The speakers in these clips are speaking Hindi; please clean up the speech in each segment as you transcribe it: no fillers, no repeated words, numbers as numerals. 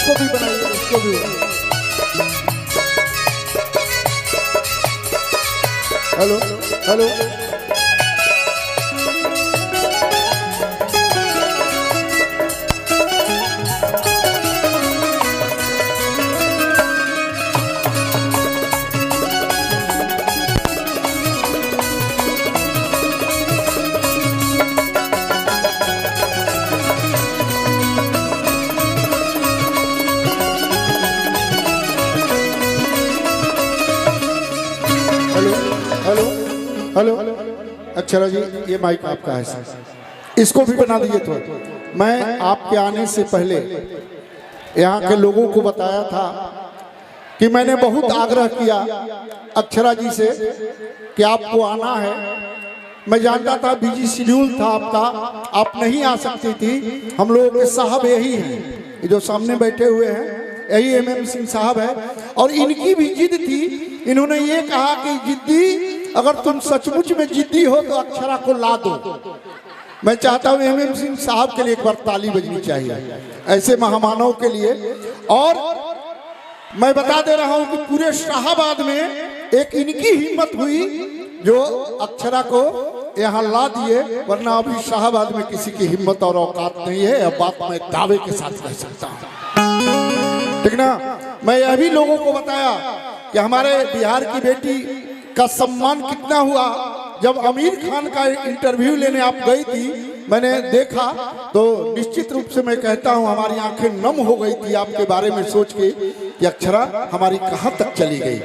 इसको भी बनाइए, इसको भी। Hello hello, hello hello. Akshara ji, ये माइक आपका है सर, इसको भी बना दीजिए। तो मैं आपके आने से पहले यहाँ के लोगों को बताया था कि मैंने बहुत आग्रह किया अक्षरा जी से कि आपको आना है। मैं जानता था बिजी शेड्यूल था आपका, आप नहीं आ सकती थी। हम लोगों के साहब यही हैं, जो सामने बैठे हुए हैं, यही MM सिंह साहब है। और इनकी भी जिद थी, इन्होंने ये कहा कि जिद्दी, अगर तुम सचमुच में जिद्दी हो तो अक्षरा को ला दो। मैं चाहता हूँ MM सिंह साहब के लिए एक बार ताली बजनी चाहिए, ऐसे महामानव के लिए। और मैं बता दे रहा हूँ कि पूरे शाहाबाद में एक इनकी हिम्मत हुई जो अक्षरा को यहाँ ला दिए, वरना अभी शाहाबाद में किसी की हिम्मत और औकात नहीं है। अब बात मैं दावे के साथ कह सकता हूँ, ठीक ना। मैं यह भी लोगों को बताया कि हमारे बिहार की बेटी का सम्मान कितना हुआ। जब आमिर खान का इंटरव्यू लेने आप गई थी, मैंने देखा तो निश्चित रूप से मैं कहता हूं हमारी आंखें नम हो गई थी आपके बारे में सोच के कि अक्षरा हमारी कहां तक चली गई।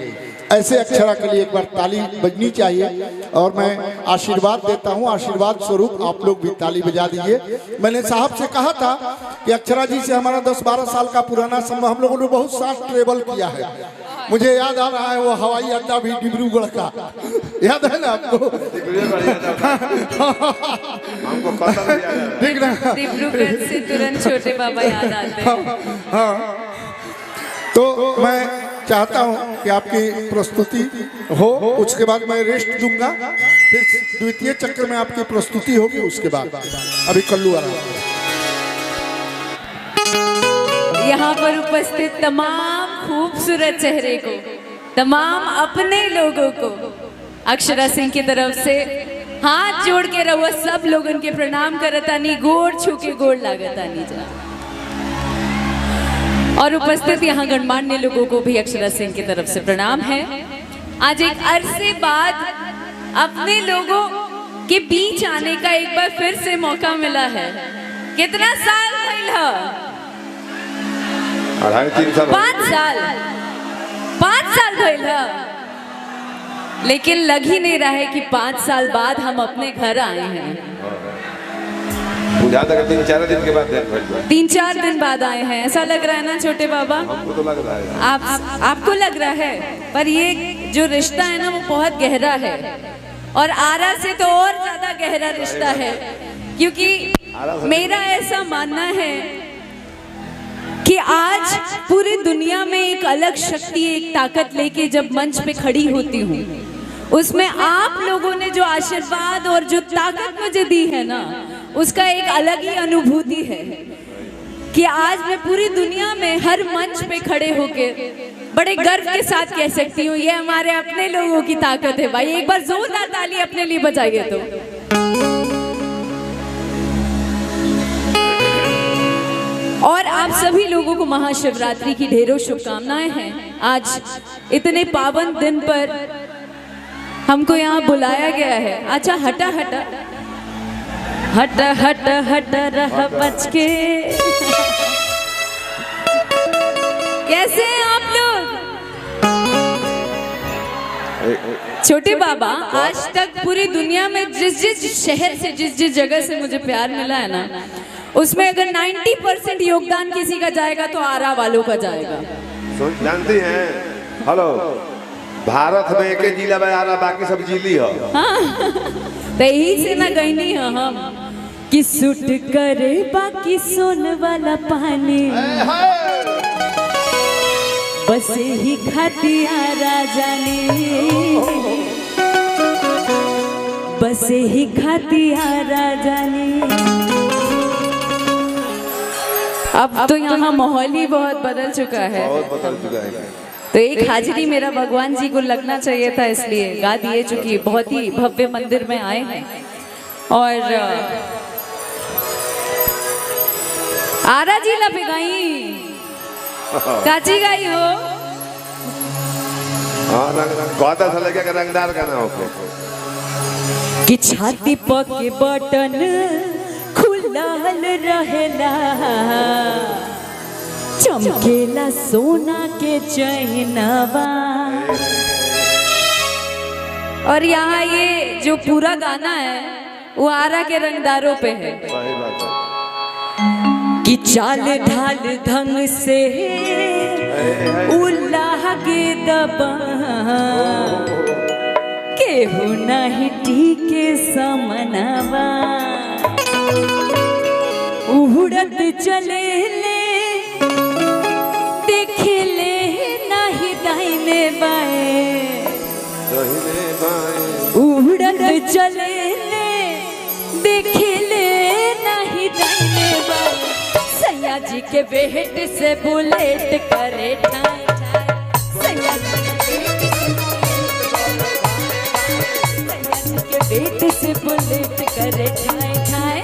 ऐसे अक्षरा के लिए एक बार ताली बजनी चाहिए। और मैं आशीर्वाद देता हूं, आशीर्वाद स्वरूप आप लोग भी ताली बजा दीजिए। मैंने साहब से कहा था कि अक्षरा जी से हमारा 10-12 साल का पुराना संबंध, हम लोगों ने बहुत साथ ट्रेवल किया है। मुझे याद आ रहा है वो हवाई अड्डा भी डिब्रूगढ़ का, याद है ना आपको? ठीक ना, डिब्रूगढ़ से तुरंत छोटे बाबा याद आते हैं। हाँ, तो मैं चाहता हूं कि आपकी प्रस्तुति हो, उसके बाद मैं रेस्ट दूंगा, फिर द्वितीय चक्र में आपकी प्रस्तुति होगी, उसके बाद अभी कल्लू आ रहा है। यहाँ पर उपस्थित तमाम खूबसूरत चेहरे को, तमाम अपने लोगों को अक्षरा सिंह की तरफ से हाथ जोड़ के रहुआ सब लोग उनके प्रणाम करतानी, गोड़ छू के गोड़ लागतानी जा। और उपस्थित यहाँ गणमान्य लोगों को भी अक्षरा सिंह की तरफ से प्रणाम है। आज एक अरसे बाद अपने लोगों के बीच आने का एक बार फिर से मौका मिला है। कितना साल भइल ह? 5 साल भइल ह। लेकिन लग ही नहीं रहा है कि 5 साल बाद हम अपने घर आए हैं। 3-4 दिन के बाद 3-4 दिन बाद आए हैं, ऐसा लग रहा है ना छोटे बाबा? हमको तो लग रहा है। आपको लग रहा है, पर ये जो रिश्ता है ना वो बहुत गहरा है। और आरा से तो और ज्यादा गहरा रिश्ता है, क्योंकि मेरा ऐसा मानना है कि आज पूरी दुनिया में एक अलग शक्ति, एक ताकत लेके जब मंच पे खड़ी होती हूँ, उसमें आप लोगों ने जो आशीर्वाद और जो ताकत मुझे दी है ना, उसका एक अलग ही अनुभूति है कि आज मैं पूरी दुनिया में हर मंच पे खड़े होके बड़े गर्व के साथ कह सकती हूँ, ये हमारे अपने लोगों की ताकत है। भाई एक बार जोरदार ताली अपने लिए बजाइए। तो और आप सभी लोगों को महाशिवरात्रि की ढेरों शुभकामनाएं हैं। आज इतने पावन दिन पर हमको यहाँ बुलाया गया है। अच्छा, हटा हटा हट हट हट रह बच के। कैसे हैं आप लोग? छोटे बाबा, आज तक पूरी दुनिया में जिस जिस शहर से, जिस जिस जगह से मुझे प्यार मिला है ना, उसमें अगर 90% योगदान किसी का जाएगा तो आरा वालों का जाएगा। जानती हैं, हेलो, भारत में एक जिला में आरा, बाकी सब जिली हो। हाँ, तो यही से ना गईनी है हम कि सुट करे बाकी सोन वाला पानी, बस ही खातिया राजा ने, बस ही खातिया राजा ने। अब तो यहाँ माहौल ही बहुत बदल चुका है। बहुत बदल चुका है। तो एक हाजिरी मेरा भगवान जी को लगना चाहिए था, इसलिए गा दिए, चूंकि बहुत ही भव्य मंदिर में आए हैं। और आरा जी लपे गई काची गाई हो। हाँ बहुत अच्छा लगे कि रंगदार गाना हो कि छाती पके बटन खुलल रहेला, चमकेला सोना के चैनवा। और यहाँ ये जो पूरा गाना है वो आरा के रंगदारों पे है। सही बात है। कि चाल ढाल ढंग से उल्लाह के दबा, केहू नहीं टीके समनवा। उड़त चले ले देखे ले नहीं दाहिने बाएं, उड़त चले ले देखे ले नहीं दाहिने बाएं। सैया जी के बेट से बुलेट करे ठाए ठाए, सैया जी के बेट से बुलेट करे ठाए ठाए।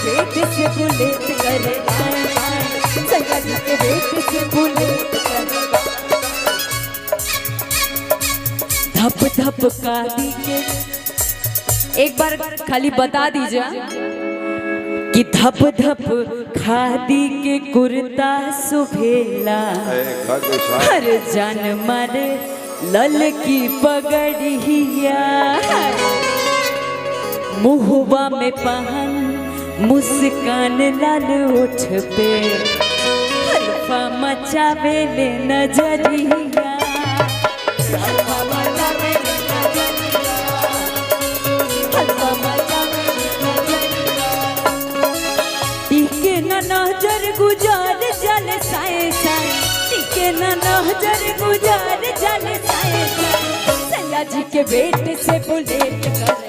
बेट से बुलेट करे सैया जी के बेट से बुलेट करे। धप धप कादी के एक बार खाली बता दीजिए कि धप धप खादी के कुर्ता सुभेला, हर जान मारे लल की पगड़िया। मुहबा में पहन मुस्कान लाल ओठ पे, हल्फा मचावे ले नजरिया। हल्फा मचावे ले नजरिया, हल्फा मचावे ले नजरिया। टीके न नजर गुजार जल साए साए, टीके न नजर गुजार जल साए साए। सैया जी के बेट से बुलेट कर